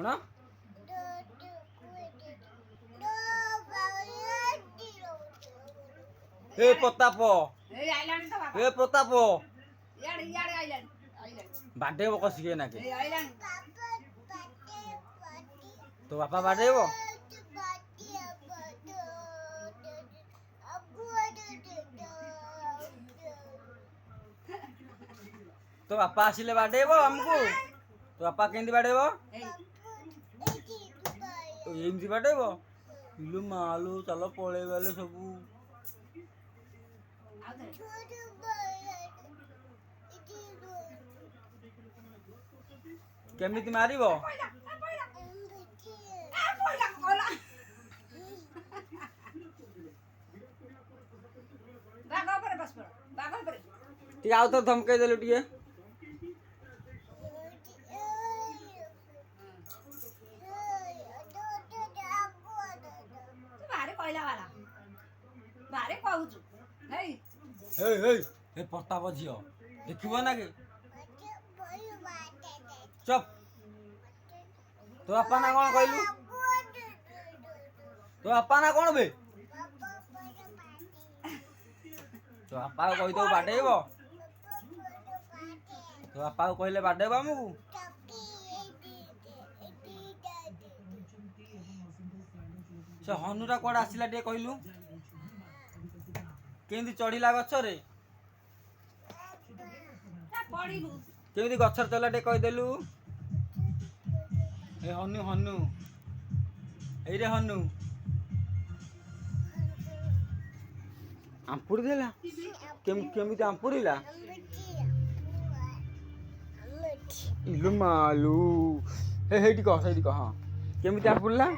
कौन ए प्रताप ए प्रताप बाडे कसिके ना के तो बापा बाडे तो बापा आसिले बाडेबो हमको तो बापा केंदी बाडेबो तो एमती बाडेबो इलु मालू चलो पळे गले सबू केमिति मारिबो ठीक आउ तो धमके देलु टिके हे प्रताप झियो देखिबो ना के चुप तो अपा ना कोन कहलु तो अपा ना कोन बे तो अपा को कहि दो बाडेबो तो अपा को कहले बाडेबो हमकु से हनुरा कोड आसिला टे कहलु केंदी चढ़िला गछ रे केमिति गछर चला टे कहि देलु ए हनु हनु ए रे हनु आंपुड़ी देला केमिति आंपुड़ीला इलु मालू हे हेटी कह हां केमिति आंपुड़ला